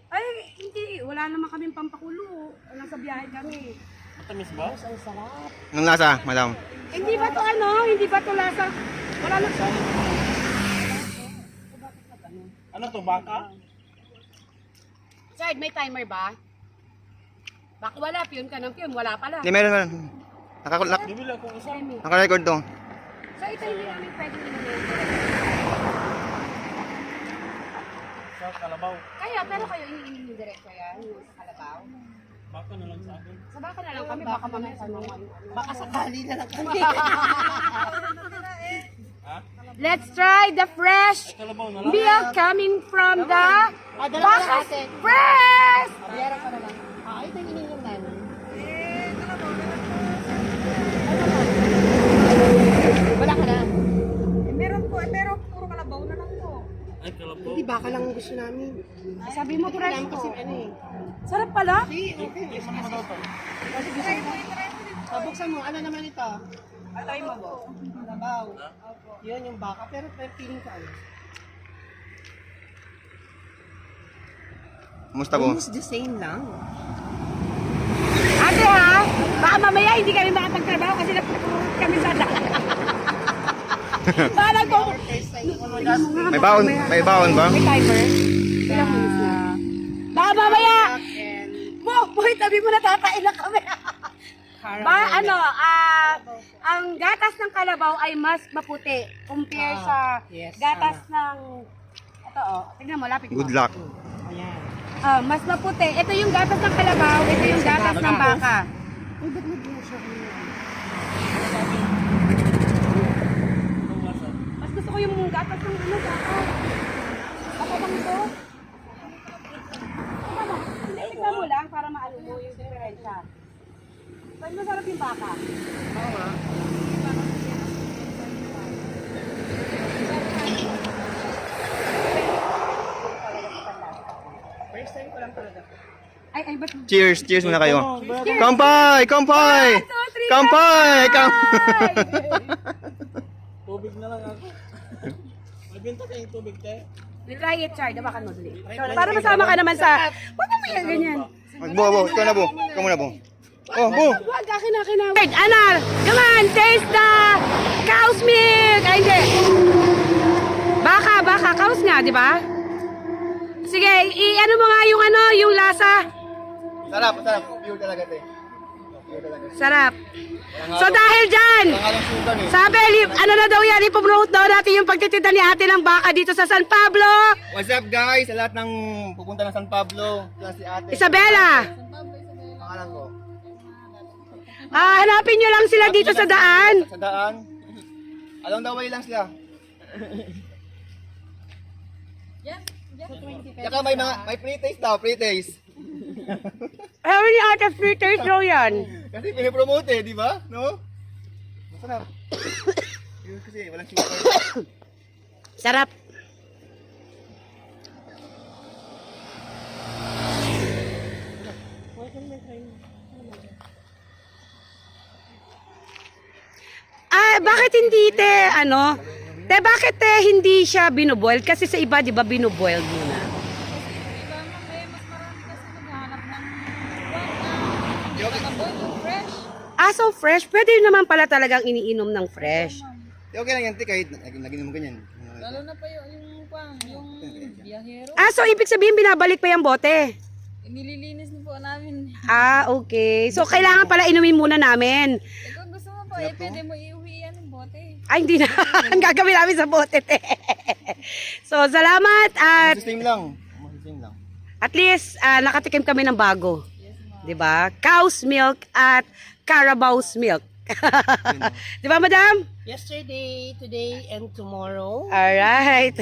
Ay, hindi. Wala naman kaming pampakulo. Nasa biyahe kami. Matamis ba? Ang sarap. Anong lasa, madam? Hindi ba to ano? Hindi ba to lasa? Wala na. Ano to, baka? Side, may timer ba? Baka wala. Piyon ka ng piyon. Wala pala. Hindi, meron. Bibili akong isa. Naka-record to. So ito hindi namin pwedeng inumin. Sa kalabaw. Kaya, pero kayo iniinom yung direct ko yan. Yung sa kalabaw. Baka na lang sa akin. Sa baka na lang kami. Baka mamaya sa mga Baka sakali na lang kami. Ha? Let's try the fresh Kalabaw na lang. milk coming from the Dala Baka's natin. Press! Biyara ka na lang. Ito yung ininom namin. Wala ka na. Meron po, pero puro kalabaw na lang po. Ay, kalabaw. Hindi, baka lang ang gusto namin. Sabi mo fresh Namin po. kasi ano eh. Sarap pala. Isa mo daw to. Buksan mo, ano naman ito? Atay mo po. Kalabaw. Yun yung baka, pero feeling ko ano. Kumusta po? Almost the same lang. Ate ha, baka mamaya hindi kami makapagtrabaho kasi napapurot kami sa daan. Parang ko. May baon, may baon ba? May timer. Ilang minutes na? Baka mamaya. Boy, tabi mo natatain na kami. Ba, ano, ang gatas ng kalabaw ay mas maputi compare sa yes, gatas ng, ito tignan mo, lapit mo. Good luck. Ayan. Mas maputi. Ito yung gatas ng kalabaw, ito yung gatas ng baka. Uy, ba't nag-iwan siya kanya? Anong lasa? Mas gusto ko yung gatas ng ano, baka. Baka bang ito? Tama, hindi, tignan mo lang para maano mo yung diferensya. Mas masarap yung baka. First time ko lang talaga. Ay, ba't? Cheers, cheers muna kayo. Kampay, kampay! 1, 2, 3, Kampay! Tubig na lang ako. May binta kayong tubig, te? Try it, Chard. Baka mo dali. Para masama ka naman sa... Huwag mo yung ganyan. Bo, ikaw na, Bo. Ikaw muna, Bo. Oh, Bo. Huwag akin na kinawa. Ana, come on, taste the cow's milk. Ay, hindi. Baka, cow's nga, di ba? Sige, i-ano mo nga yung ano, yung lasa. Sarap, sarap. Pure talaga, te. Pure talaga. Sarap. So dahil dyan, Walang sugar, eh. sabi, ano na daw yan, ipopromote daw natin yung pagtitinda ni ate ng baka dito sa San Pablo. What's up, guys? Sa lahat ng pupunta ng San Pablo. Yan si ate. Isabela, Pangalan ko. hanapin nyo lang sila dito sa daan. Sa daan. Along the way lang sila. Tsaka may pre-taste daw, pre-taste. Ayaw ni ate fritters daw yan. Kasi pinipromote eh, di ba? No? Masarap. Yun kasi, walang sugar. Sarap. Bakit hindi te, ano? Te, bakit te hindi siya binuboil? Kasi sa iba, di ba, binuboil muna? So fresh. Pwede naman pala talagang iniinom ng fresh. Okay lang yan, te, kahit lagyan mo ganyan. Lalo na pa yung biyahero. So ibig sabihin, binabalik pa yung bote? Nililinis na po namin. Okay. So kailangan pala inumin muna namin. Kung gusto mo po, pwede mo iuwi yan ng bote. Ay, hindi na. Ang gagawin namin sa bote, te. So, salamat at Same lang. Same lang. at least nakatikim kami ng bago. 'Di ba? Cow's milk at Carabao's milk. 'Di ba, madam? Yesterday, today, and tomorrow. All right.